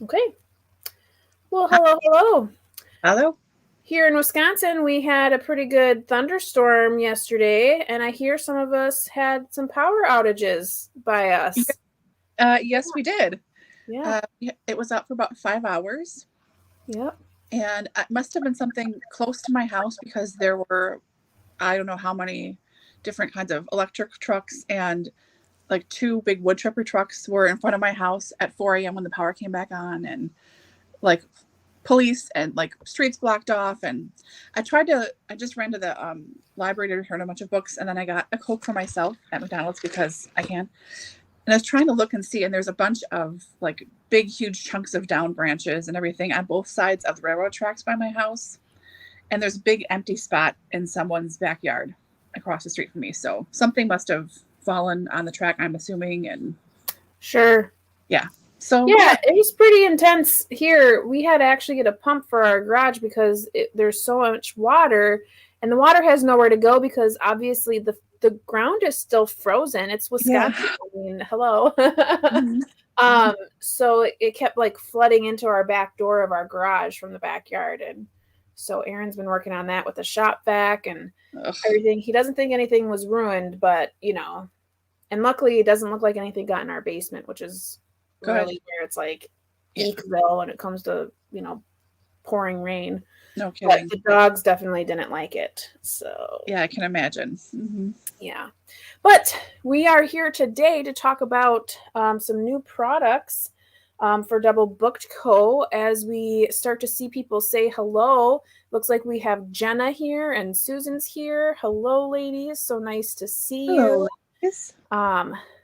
Okay. Well, hello. Hello? Here in Wisconsin, we had a pretty good thunderstorm yesterday, and I hear some of us had some power outages by us. Yes, we did. Yeah. It was out for about 5 hours, Yep. and it must have been something close to my house because there were, I don't know how many different kinds of electric trucks, and like two big wood chipper trucks were in front of my house at 4 a.m. when the power came back on, and like police and like streets blocked off. And I just ran to the library to return a bunch of books, and then I got a Coke for myself at McDonald's because I can. And I was trying to look and see, and there's a bunch of like big, huge chunks of down branches and everything on both sides of the railroad tracks by my house. And there's a big empty spot in someone's backyard across the street from me. So something must have fallen on the track, I'm assuming. And Sure. yeah. So Yeah, it was pretty intense here. We had to actually get a pump for our garage because there's so much water, and the water has nowhere to go because obviously the ground is still frozen. It's yeah. Wisconsin. I mean, hello. Mm-hmm. Mm-hmm. So it kept like flooding into our back door of our garage from the backyard, and so Aaron's been working on that with the shop vac and Ugh, everything. He doesn't think anything was ruined, but and luckily it doesn't look like anything got in our basement, which is good. really where it's like Yeah. Eekville when it comes to pouring rain. No But kidding. the dogs definitely didn't like it. So Yeah, I can imagine. Mm-hmm. yeah, but we are here today to talk about some new products for Double Booked Co. As we start to see people say hello. Looks like we have Jenna here and Susan's here. Hello, ladies. So nice to see Hello, you. ladies.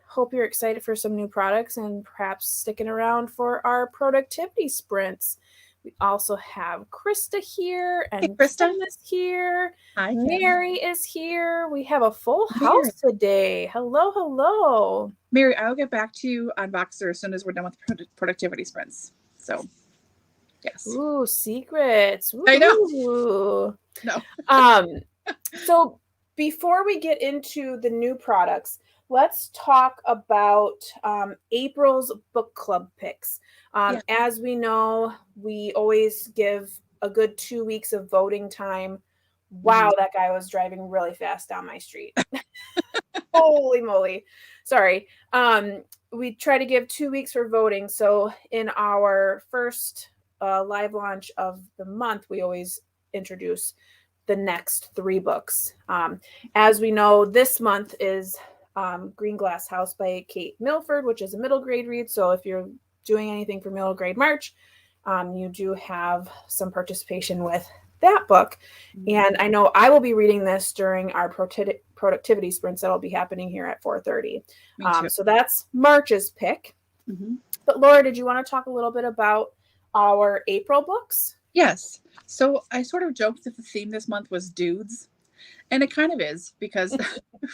Hope you're excited for some new products and perhaps sticking around for our productivity sprints. We also have Krista here Hey, and Krista. Kim is here. Hi, Kim. Mary is here. We have a full Mary. house today. Hello, hello. Mary, I'll get back to you on Voxer as soon as we're done with productivity sprints. So, yes. Ooh, secrets. I know. Ooh. No. So before we get into the new products, let's talk about April's book club picks. Yeah. As we know, we always give a good 2 weeks of voting time. Wow, that guy was driving really fast down my street. Holy moly. Sorry. We try to give 2 weeks for voting. So in our first live launch of the month, we always introduce the next 3 books. As we know, this month is Greenglass House by Kate Milford, which is a middle grade read. So if you're doing anything for middle grade March, you do have some participation with that book. And I know I will be reading this during our productivity sprints that'll be happening here at 4:30. So that's March's pick. Mm-hmm. But Laura, did you want to talk a little bit about our April books? Yes. So I sort of joked that the theme this month was dudes. And it kind of is because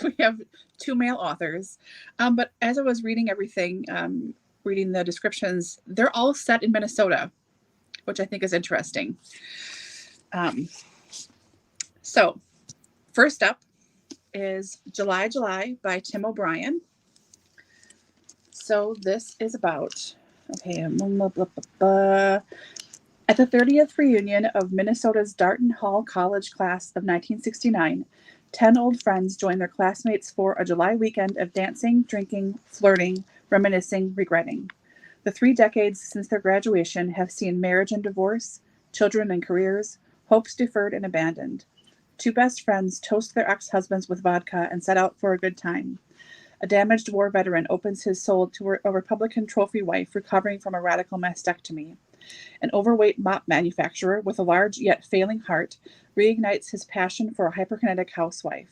we have 2 male authors. But as I was reading everything, reading the descriptions, they're all set in Minnesota, which I think is interesting. So first up is July by Tim O'Brien. So this is about, at the 30th reunion of Minnesota's Darton Hall College class of 1969, 10 old friends join their classmates for a July weekend of dancing, drinking, flirting, reminiscing, regretting. The 3 decades since their graduation have seen marriage and divorce, children and careers, hopes deferred and abandoned. 2 best friends toast their ex-husbands with vodka and set out for a good time. A damaged war veteran opens his soul to a Republican trophy wife recovering from a radical mastectomy. An overweight mop manufacturer with a large yet failing heart reignites his passion for a hyperkinetic housewife.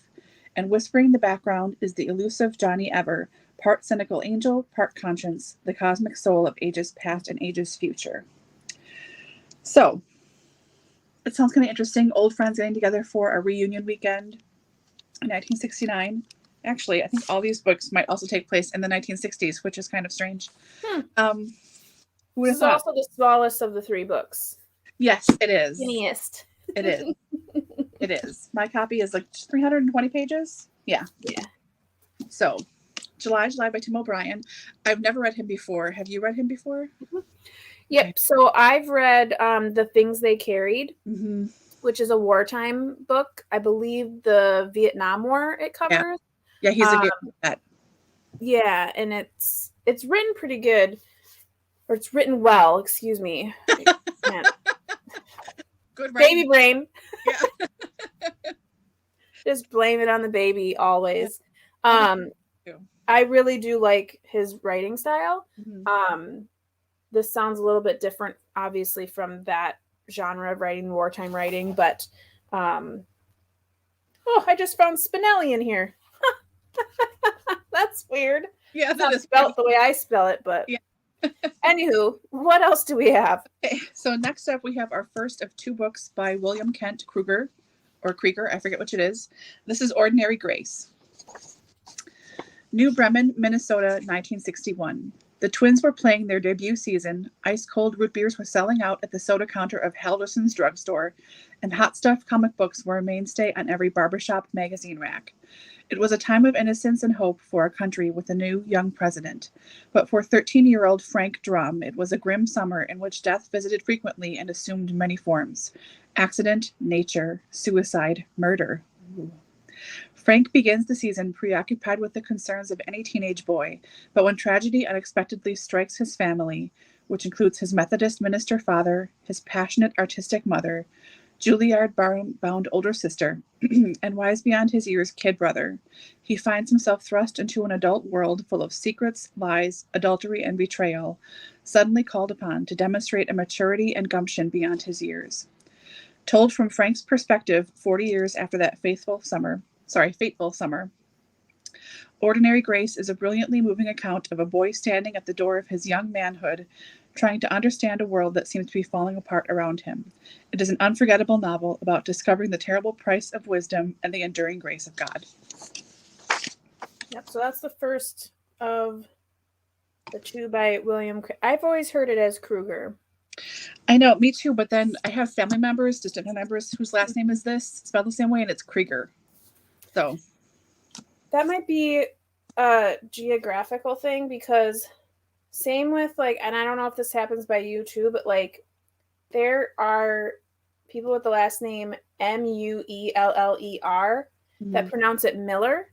And whispering in the background is the elusive Johnny Ever, part cynical angel, part conscience, the cosmic soul of ages past and ages future. So, it sounds kind of interesting. Old friends getting together for a reunion weekend in 1969. Actually, I think all these books might also take place in the 1960s, which is kind of strange. This is also the smallest of the 3 books. Yes, it is. Skinniest. It is. It is. My copy is like 320 pages. Yeah. Yeah. So, July by Tim O'Brien. I've never read him before. Have you read him before? Mm-hmm. Yep. Okay. So I've read The Things They Carried, which is a wartime book. I believe the Vietnam War it covers. Yeah, he's a good vet. Yeah, and it's written pretty good. Or it's written well, excuse me. Good writing. Baby brain. Yeah. Just blame it on the baby always. Yeah. I really do like his writing style. This sounds a little bit different, obviously, from that genre of writing, wartime writing, but I just found Spinelli in here. That's weird. Yeah, that is spelled the way I spell it, but yeah. Anywho, what else do we have? Okay, so next up we have our first of 2 books by William Kent Kruger, or Krieger, I forget which it is. This is Ordinary Grace. New Bremen, Minnesota, 1961. The twins were playing their debut season. Ice-cold root beers were selling out at the soda counter of Halderson's drugstore, and hot stuff comic books were a mainstay on every barbershop magazine rack. It was a time of innocence and hope for our country with a new young president. But for 13-year-old Frank Drum, it was a grim summer in which death visited frequently and assumed many forms. Accident, nature, suicide, murder. Ooh. Frank begins the season preoccupied with the concerns of any teenage boy, but when tragedy unexpectedly strikes his family, which includes his Methodist minister father, his passionate artistic mother, Juilliard-bound older sister, and wise beyond his years kid brother, he finds himself thrust into an adult world full of secrets, lies, adultery, and betrayal, suddenly called upon to demonstrate a maturity and gumption beyond his years. Told from Frank's perspective 40 years after that fateful summer, Ordinary Grace is a brilliantly moving account of a boy standing at the door of his young manhood, trying to understand a world that seems to be falling apart around him. It is an unforgettable novel about discovering the terrible price of wisdom and the enduring grace of God. Yep, so that's the first of the 2 by William. I've always heard it as Kruger. I know, me too, but then I have family members, distant members, whose last name is this, spelled the same way, and it's Krieger. So that might be a geographical thing, because same with, like, and I don't know if this happens by you too, but like there are people with the last name Mueller that pronounce it Miller,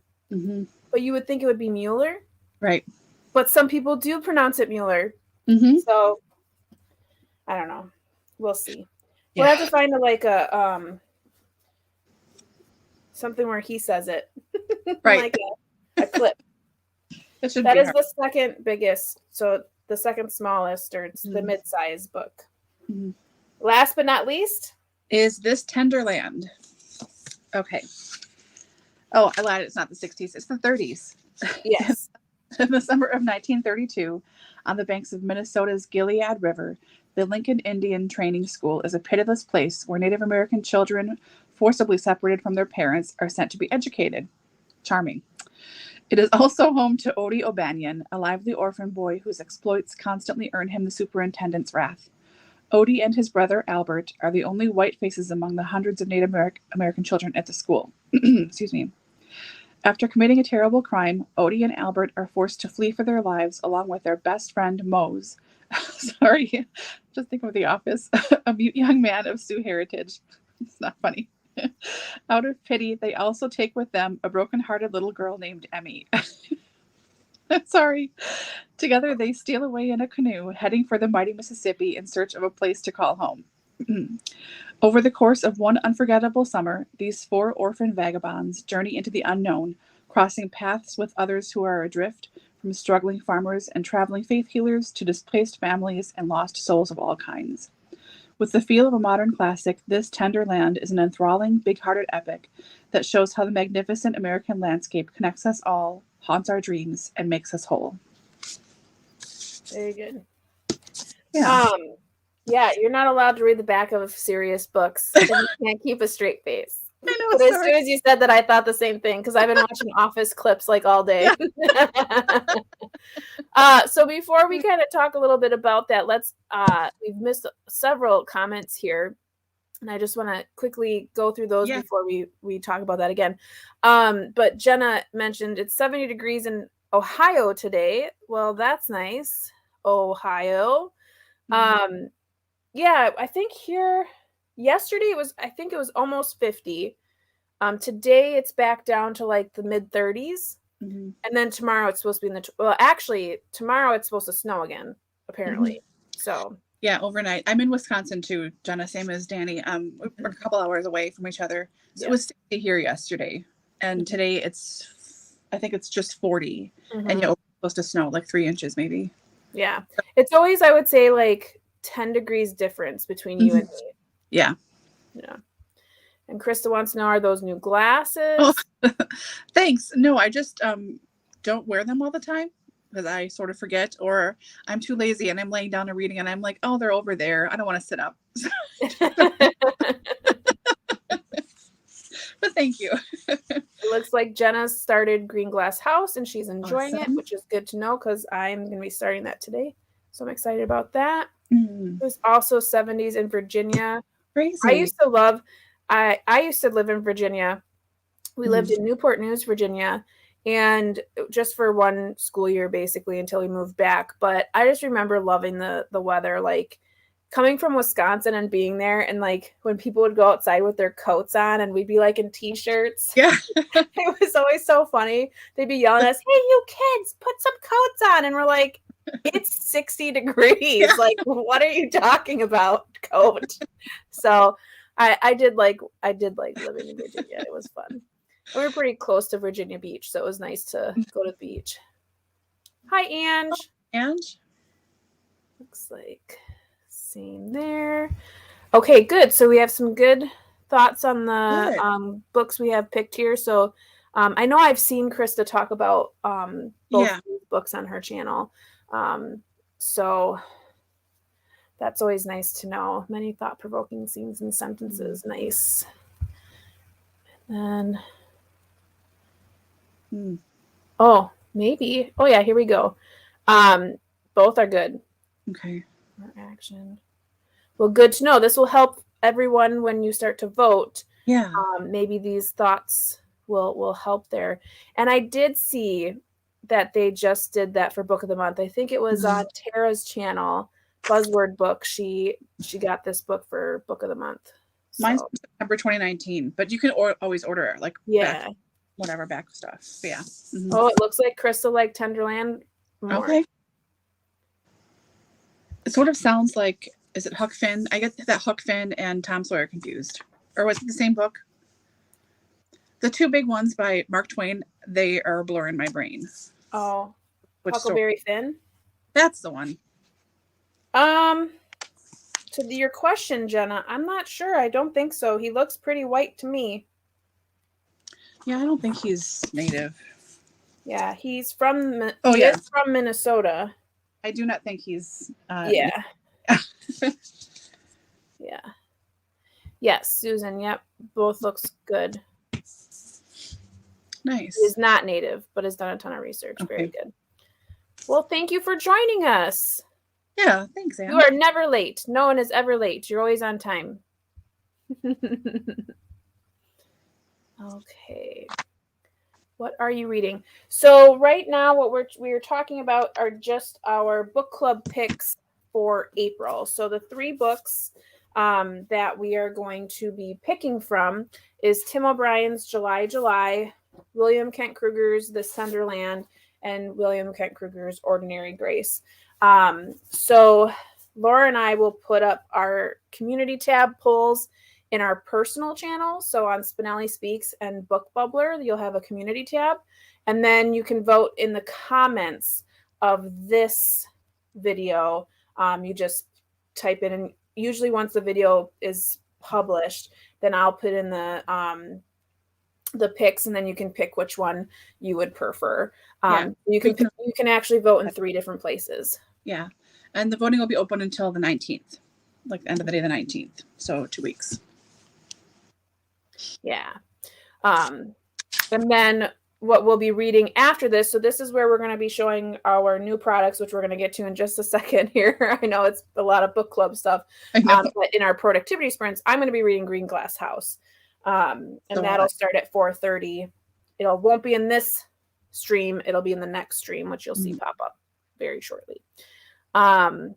but you would think it would be Mueller, right? But some people do pronounce it Mueller. So I don't know. We'll see. Yeah. We'll have to find a something where he says it, right? Like a clip. That is the second biggest, so the second smallest, or it's the mid-size book. Last but not least is This Tender Land. Okay. Oh, I lied. It's not the 60s. It's the 30s. Yes. In the summer of 1932, on the banks of Minnesota's Gilead River, the Lincoln Indian Training School is a pitiless place where Native American children, forcibly separated from their parents, are sent to be educated. Charming. It is also home to Odie O'Banion, a lively orphan boy whose exploits constantly earn him the superintendent's wrath. Odie and his brother Albert are the only white faces among the hundreds of Native American children at the school. Excuse me. After committing a terrible crime, Odie and Albert are forced to flee for their lives along with their best friend Mose. Sorry, just think of The Office. A mute young man of Sioux heritage. It's not funny. Out of pity, they also take with them a broken-hearted little girl named Emmy. Sorry. Together, they steal away in a canoe, heading for the mighty Mississippi in search of a place to call home. Over the course of one unforgettable summer, these 4 orphan vagabonds journey into the unknown, crossing paths with others who are adrift, from struggling farmers and traveling faith healers to displaced families and lost souls of all kinds. With the feel of a modern classic, This Tender Land is an enthralling, big-hearted epic that shows how the magnificent American landscape connects us all, haunts our dreams, and makes us whole. Very good. Yeah. Yeah, you're not allowed to read the back of serious books if you can't keep a straight face. I know, but as soon as you said that, I thought the same thing, because I've been watching Office clips like all day. So before we kind of talk a little bit about that, we've missed several comments here, and I just want to quickly go through those before we talk about that again. But Jenna mentioned it's 70 degrees in Ohio today. Well, that's nice. Ohio. Yeah, I think here yesterday I think it was almost 50. Today it's back down to like the mid 30s. And then tomorrow it's supposed to be actually tomorrow it's supposed to snow again, apparently. So yeah, overnight. I'm in Wisconsin too, Jenna, same as Dani. We're a couple hours away from each other. So it was 60 here yesterday. And today I think it's just 40. And it's supposed to snow like 3 inches maybe. Yeah. It's always, I would say, like 10 degrees difference between you and me. Yeah. Yeah. And Krista wants to know, are those new glasses? Oh, thanks. No, I just don't wear them all the time because I sort of forget, or I'm too lazy and I'm laying down and reading and I'm like, oh, they're over there. I don't want to sit up. But thank you. It looks like Jenna's started Greenglass House and she's enjoying it, which is good to know because I'm going to be starting that today. So I'm excited about that. There's also 70s in Virginia. Crazy. I used to live in Virginia. We lived in Newport News, Virginia, and just for one school year, basically, until we moved back. But I just remember loving the weather, like coming from Wisconsin and being there, and like when people would go outside with their coats on and we'd be like in t-shirts. Yeah. It was always so funny. They'd be yelling at us, hey, you kids, put some coats on. And we're like, it's 60 degrees. Yeah. Like, what are you talking about, coat? So I did like living in Virginia. It was fun. We were pretty close to Virginia Beach, so it was nice to go to the beach. Hi, Ange. Ange? Looks like same there. Okay, good. So we have some good thoughts on the books we have picked here. So I know I've seen Krista talk about both these books on her channel. So that's always nice to know. Many thought-provoking scenes and sentences. Nice. And oh, maybe. Oh yeah, here we go. Both are good. Okay. Action. Well, good to know. This will help everyone when you start to vote. Yeah. Maybe these thoughts will help there. And I did see that they just did that for Book of the Month. I think it was on Tara's channel, Buzzword Book. She got this book for Book of the Month. So. Mine's September 2019, but you can always order like back stuff. But yeah. Oh, it looks like Krista liked Tenderland more. Okay. It sort of sounds like, is it Huck Finn? I get that Huck Finn and Tom Sawyer confused. Or was it the same book? The two big ones by Mark Twain, they are blurring my brain. Oh, Huckleberry Finn? That's the one. To your question, Jenna, I'm not sure. I don't think so. He looks pretty white to me. Yeah, I don't think he's native. Yeah, he's from is from Minnesota. I do not think he's yeah. Yeah. Yes, Susan, yep. Both looks good. Nice. He's not native, but has done a ton of research. Okay. Very good. Well, thank you for joining us. Yeah, thanks, Anne. You are never late. No one is ever late. You're always on time. Okay. What are you reading? So right now what we're talking about are just our book club picks for April. So the 3 books that we are going to be picking from is Tim O'Brien's July, William Kent Kruger's The Sunderland, and William Kent Kruger's Ordinary Grace. So Laura and I will put up our community tab polls in our personal channel. So on Spinelli Speaks and Book Bubbler, you'll have a community tab. And then you can vote in the comments of this video. You just type in, and usually once the video is published, then I'll put in the picks, and then you can pick which one you would prefer. You can actually vote in 3 different places. Yeah. And the voting will be open until the 19th, like the end of the day, the 19th. So 2 weeks. Yeah. And then what we'll be reading after this. So this is where we're going to be showing our new products, which we're going to get to in just a second here. I know it's a lot of book club stuff. But in our productivity sprints, I'm going to be reading Greenglass House. And that'll start at 4:30. It won't be in this stream. It'll be in the next stream, which you'll see pop up very shortly. Oh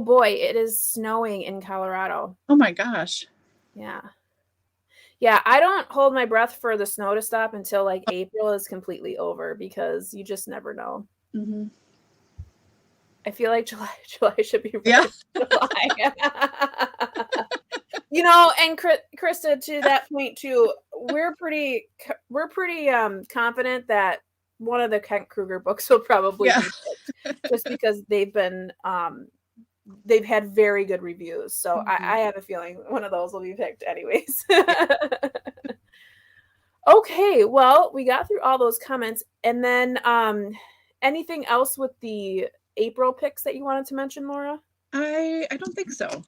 boy, it is snowing in Colorado. Oh my gosh. Yeah. Yeah, I don't hold my breath for the snow to stop until like April is completely over, because you just never know. Mm-hmm. I feel like July should be Yeah. July. You know, and Krista, to that point too, we're pretty confident that one of the Kent Kruger books will probably be picked, just because they've had very good reviews. So I have a feeling one of those will be picked anyways. Okay, well, we got through all those comments. And then anything else with the April picks that you wanted to mention, Laura? I don't think so.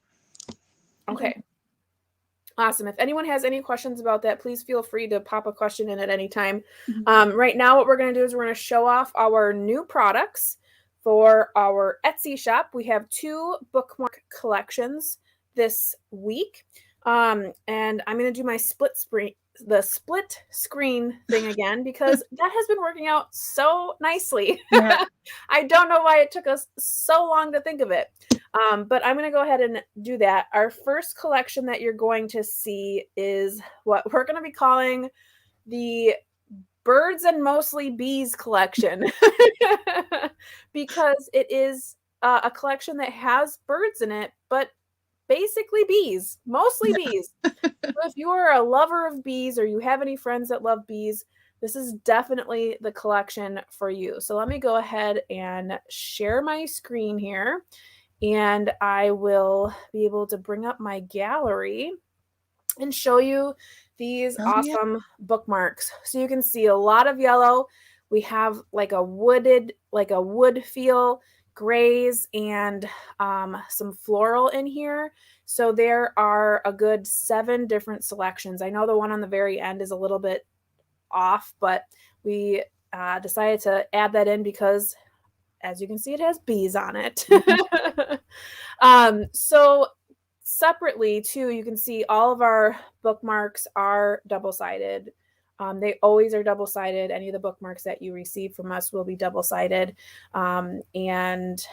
Okay. Awesome. If anyone has any questions about that, please feel free to pop a question in at any time. Right now, what we're going to do is we're going to show off our new products for our Etsy shop. We have 2 bookmark collections this week. And I'm going to do my split screen thing again, because that has been working out so nicely. Yeah. I don't know why it took us so long to think of it. But I'm going to go ahead and do that. Our first collection that you're going to see is what we're going to be calling the Birds and Mostly Bees collection, because it is a collection that has birds in it, but basically bees, mostly bees. So if you are a lover of bees, or you have any friends that love bees, this is definitely the collection for you. So let me go ahead and share my screen here, and I will be able to bring up my gallery and show you these awesome bookmarks. So you can see a lot of yellow. We have like a wood feel, grays, and some floral in here. So there are a good 7 different selections. I know the one on the very end is a little bit off, but we decided to add that in because, as you can see, it has bees on it. So separately too, you can see all of our bookmarks are double-sided. They always are double-sided. Any of the bookmarks that you receive from us will be double-sided. And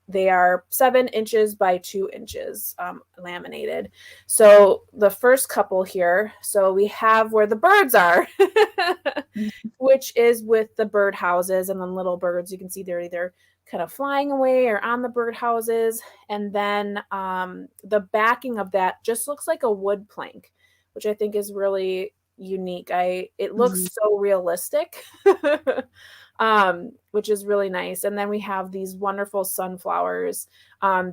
they are 7 inches by 2 inches laminated. So the first couple here, so we have where the birds are, which is with the bird houses and then little birds. You can see they're either kind of flying away or on the bird houses. And then the backing of that just looks like a wood plank, which I think is really unique. It looks so realistic. Which is really nice. And then we have these wonderful sunflowers.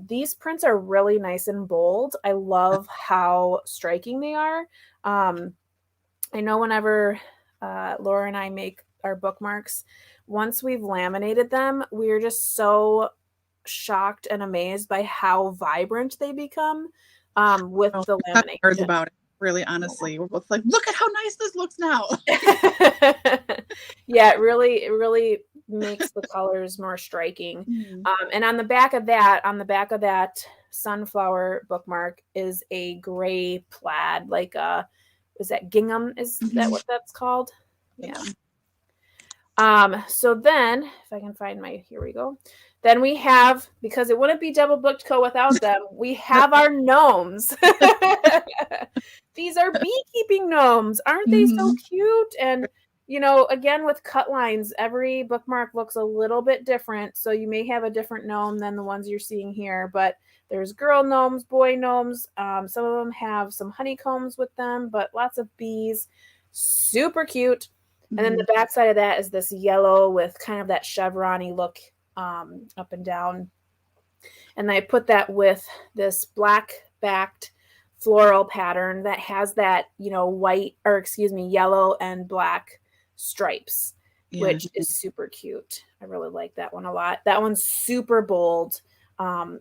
These prints are really nice and bold. I love how striking they are. I know whenever Laura and I make our bookmarks, once we've laminated them, we're just so shocked and amazed by how vibrant they become with the lamination. About it. Really, honestly, we're both like, look at how nice this looks now. Yeah, it really makes the colors more striking. And on the back of that sunflower bookmark is a gray plaid, like is that gingham? Is that what that's called? Yeah. So then, if I can find here we go. Then we have, because it wouldn't be DoubleBookedCo without them, we have our gnomes. These are beekeeping gnomes. Aren't they so cute? And, you know, again, with cut lines, every bookmark looks a little bit different. So you may have a different gnome than the ones you're seeing here, but there's girl gnomes, boy gnomes. Some of them have some honeycombs with them, but lots of bees. Super cute. And then the back side of that is this yellow with kind of that chevron-y look up and down. And I put that with this black-backed floral pattern that has that, you know, yellow and black stripes, which is super cute. I really like that one a lot. That one's super bold on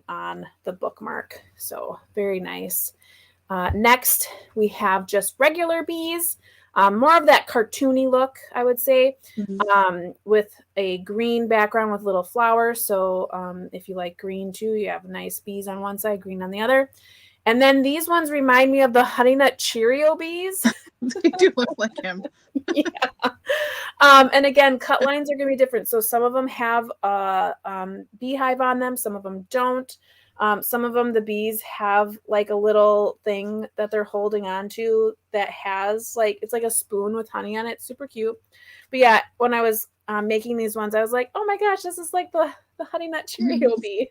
the bookmark. So very nice. Next, we have just regular bees. More of that cartoony look, I would say, with a green background with little flowers. So if you like green too, you have nice bees on one side, green on the other. And then these ones remind me of the Honey Nut Cheerio bees. They do look like him. Yeah. And again, cut lines are going to be different. So some of them have a beehive on them. Some of them don't. Some of them, the bees have like a little thing that they're holding on to that has like, it's like a spoon with honey on it. Super cute. But yeah, when I was making these ones, I was like, oh my gosh, this is like the Honey Nut Cheerio bee.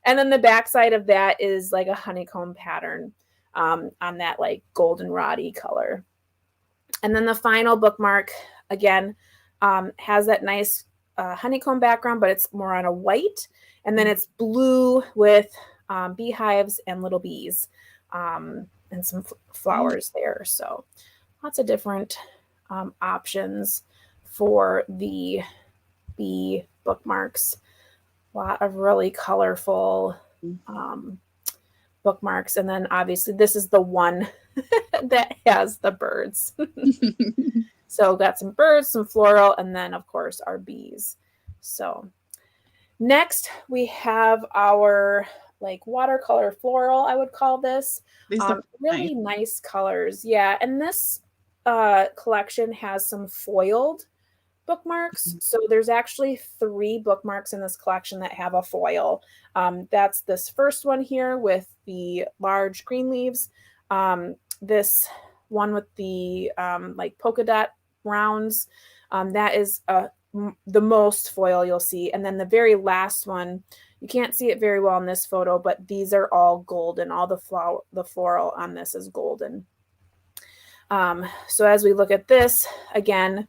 And then the backside of that is like a honeycomb pattern on that like goldenrod-y color. And then the final bookmark, again, has that nice honeycomb background, but it's more on a white. And then it's blue with beehives and little bees and some flowers there. So lots of different options for the bee bookmarks. A lot of really colorful bookmarks. And then obviously this is the one that has the birds. So got some birds, some floral, and then of course our bees. So next we have our like watercolor floral, I would call this. Really nice colors. Yeah. And this collection has some foiled bookmarks. So there's actually 3 bookmarks in this collection that have a foil. That's this first one here with the large green leaves. This one with the like polka dot rounds. That is the most foil you'll see. And then the very last one, you can't see it very well in this photo, but these are all golden. All the floral on this is golden. So as we look at this, again,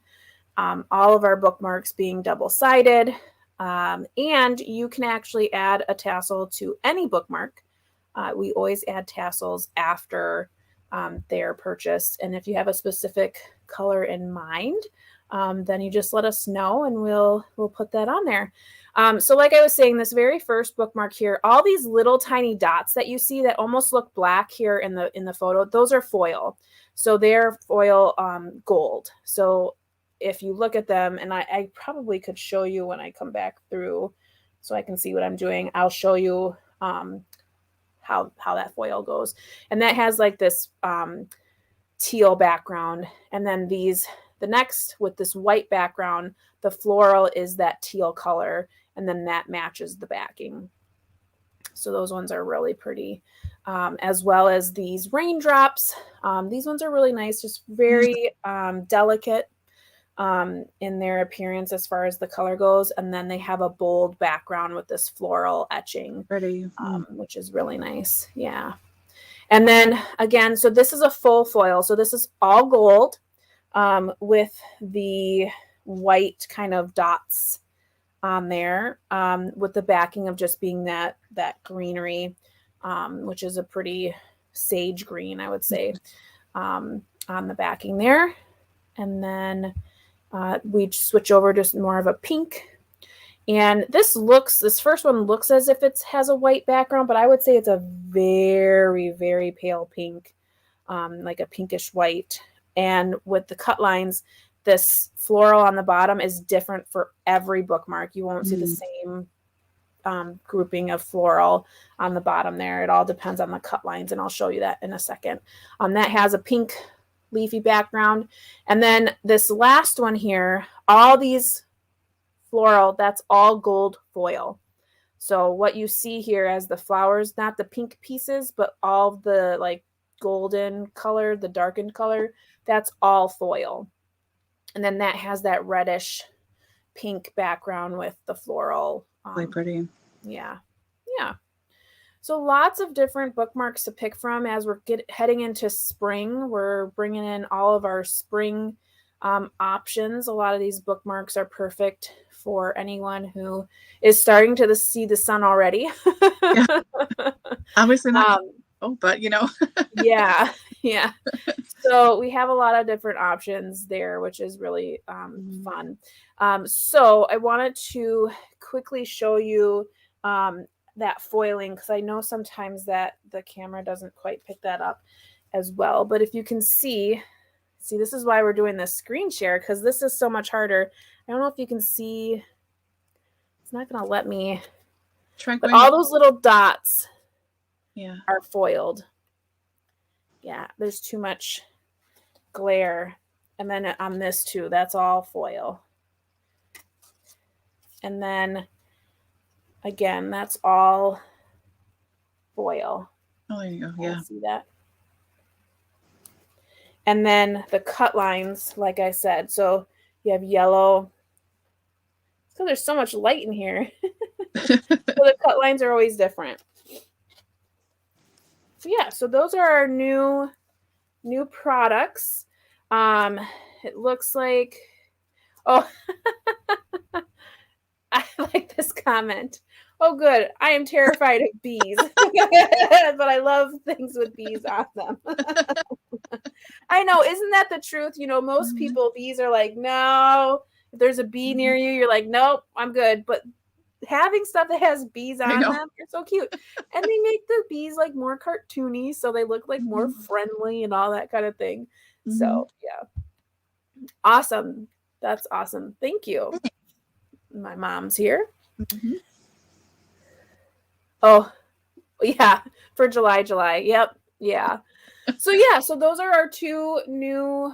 all of our bookmarks being double-sided, and you can actually add a tassel to any bookmark. We always add tassels after they're purchased. And if you have a specific color in mind, then you just let us know and we'll put that on there. So like I was saying, this very first bookmark here, all these little tiny dots that you see that almost look black here in the photo, those are foil. So they're foil gold. So if you look at them, and I probably could show you when I come back through so I can see what I'm doing, I'll show you how that foil goes. And that has like this teal background. And then the next with this white background, the floral is that teal color. And then that matches the backing. So those ones are really pretty. As well as these raindrops. These ones are really nice, just very delicate in their appearance as far as the color goes. And then they have a bold background with this floral etching, which is really nice. Yeah. And then again, so this is a full foil. So this is all gold with the white kind of dots on there with the backing of just being that greenery, which is a pretty sage green, I would say, on the backing there. And then we switch over to more of a pink. And this first one looks as if it has a white background, but I would say it's a very, very pale pink, like a pinkish white. And with the cut lines, this floral on the bottom is different for every bookmark. You won't see the same grouping of floral on the bottom there. It all depends on the cut lines, and I'll show you that in a second. That has a pink leafy background. And then this last one here, all these floral, that's all gold foil. So what you see here as the flowers, not the pink pieces, but all the like golden color, the darkened color, that's all foil. And then that has that reddish pink background with the floral. Really pretty. Yeah. Yeah. So lots of different bookmarks to pick from as we're heading into spring. We're bringing in all of our spring options. A lot of these bookmarks are perfect for anyone who is starting to see the sun already. Yeah. Obviously not. But you know. Yeah. So we have a lot of different options there, which is really fun. So I wanted to quickly show you that foiling, because I know sometimes that the camera doesn't quite pick that up as well. But if you can see, this is why we're doing this screen share, because this is so much harder. I don't know if you can see. It's not going to let me. But all those little dots are foiled. Yeah, there's too much glare. And then on this too, that's all foil. And then again, that's all foil. Oh, there you go. Yeah. See that? And then the cut lines, like I said, so you have yellow. So there's so much light in here. So the cut lines are always different. So yeah, so those are our new products. It looks like, oh, I like this comment. Oh, good. I am terrified of bees, but I love things with bees on them. I know. Isn't that the truth? You know, most people, bees are like, no. If there's a bee near you, you're like, nope, I'm good. But having stuff that has bees on them, they're so cute. And they make the bees like more cartoony, so they look like more friendly and all that kind of thing. So yeah. Awesome. That's awesome. Thank you. My mom's here. Oh, yeah. For July. Yep. Yeah. So yeah, so those are our two new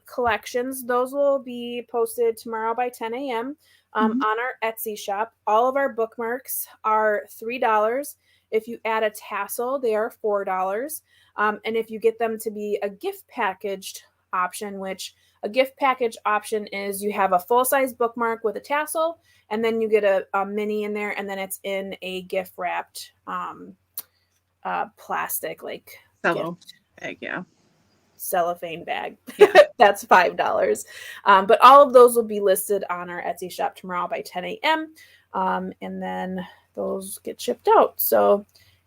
collections. Those will be posted tomorrow by 10 a.m. On our Etsy shop. All of our bookmarks are $3. If you add a tassel, they are $4. And if you get them to be a gift packaged option, which a gift package option is you have a full-size bookmark with a tassel, and then you get a mini in there, and then it's in a gift wrapped plastic, like bag, yeah. Cellophane bag. Yeah. That's $5. But all of those will be listed on our Etsy shop tomorrow by 10 a.m. And then those get shipped out. So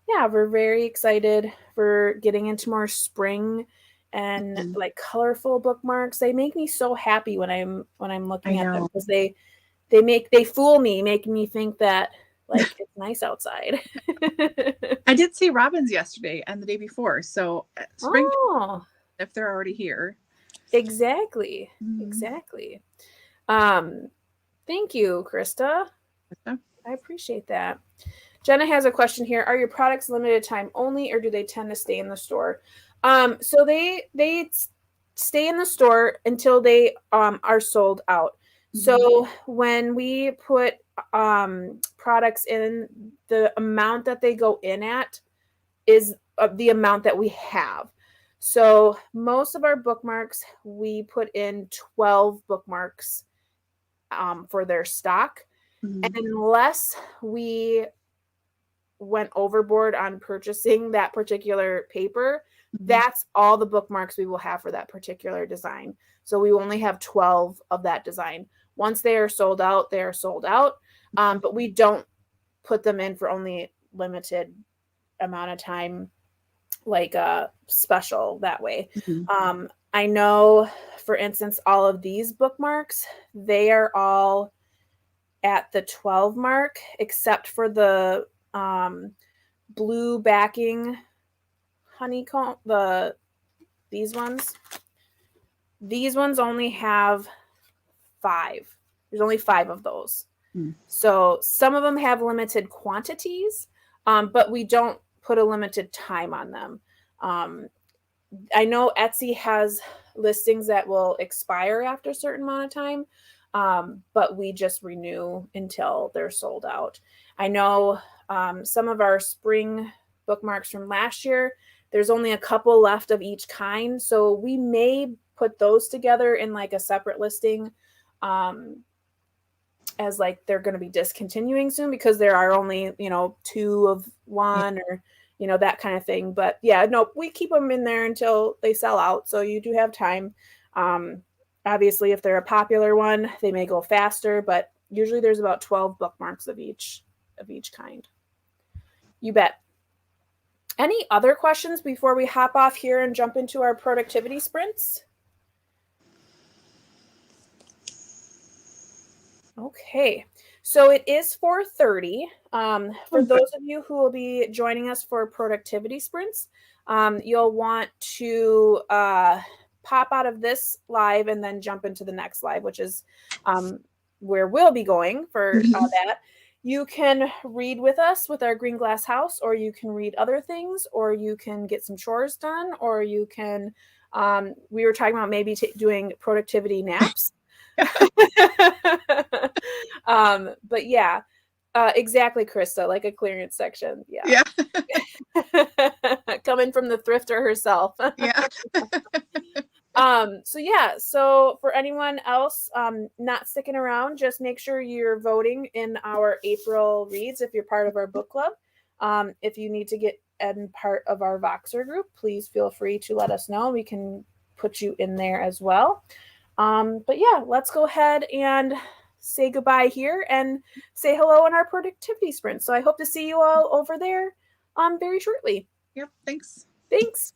yeah, we're very excited for getting into more spring and like colorful bookmarks. They make me so happy when I'm looking at them, because they fool me, making me think that like it's nice outside. I did see robins yesterday and the day before. So spring, if they're already here. Exactly. Exactly. Thank you, Krista. I appreciate that. Jenna has a question here. Are your products limited time only, or do they tend to stay in the store? So they stay in the store until they are sold out. So when we put products in, the amount that they go in at is the amount that we have. So most of our bookmarks, we put in 12 bookmarks for their stock. And unless we went overboard on purchasing that particular paper, that's all the bookmarks we will have for that particular design. So we only have 12 of that design. Once they are sold out, they are sold out. But we don't put them in for only limited amount of time, like a special that way. I know, for instance, all of these bookmarks, they are all at the 12 mark, except for the blue backing honeycomb, these ones only have 5. There's only 5 of those. So some of them have limited quantities, but we don't put a limited time on them. I know Etsy has listings that will expire after a certain amount of time, but we just renew until they're sold out. I know some of our spring bookmarks from last year, there's only a couple left of each kind. So we may put those together in like a separate listing as like they're going to be discontinuing soon, because there are only, 2 of one or, that kind of thing. But yeah, no, we keep them in there until they sell out. So you do have time. Obviously, if they're a popular one, they may go faster, but usually there's about 12 bookmarks of each kind. You bet. Any other questions before we hop off here and jump into our productivity sprints? Okay, so it is 4:30. For those of you who will be joining us for productivity sprints, you'll want to pop out of this live and then jump into the next live, which is where we'll be going for that. You can read with us with our Greenglass House, or you can read other things, or you can get some chores done, or you can We were talking about maybe doing productivity naps. But yeah, exactly, Krista, like a clearance section. Yeah. Coming from the thrifter herself. Yeah. So for anyone else not sticking around, just make sure you're voting in our April reads if you're part of our book club. If you need to get in part of our Voxer group, please feel free to let us know. We can put you in there as well. But yeah, let's go ahead and say goodbye here and say hello in our productivity sprint. So I hope to see you all over there very shortly. Yep. Thanks. Thanks.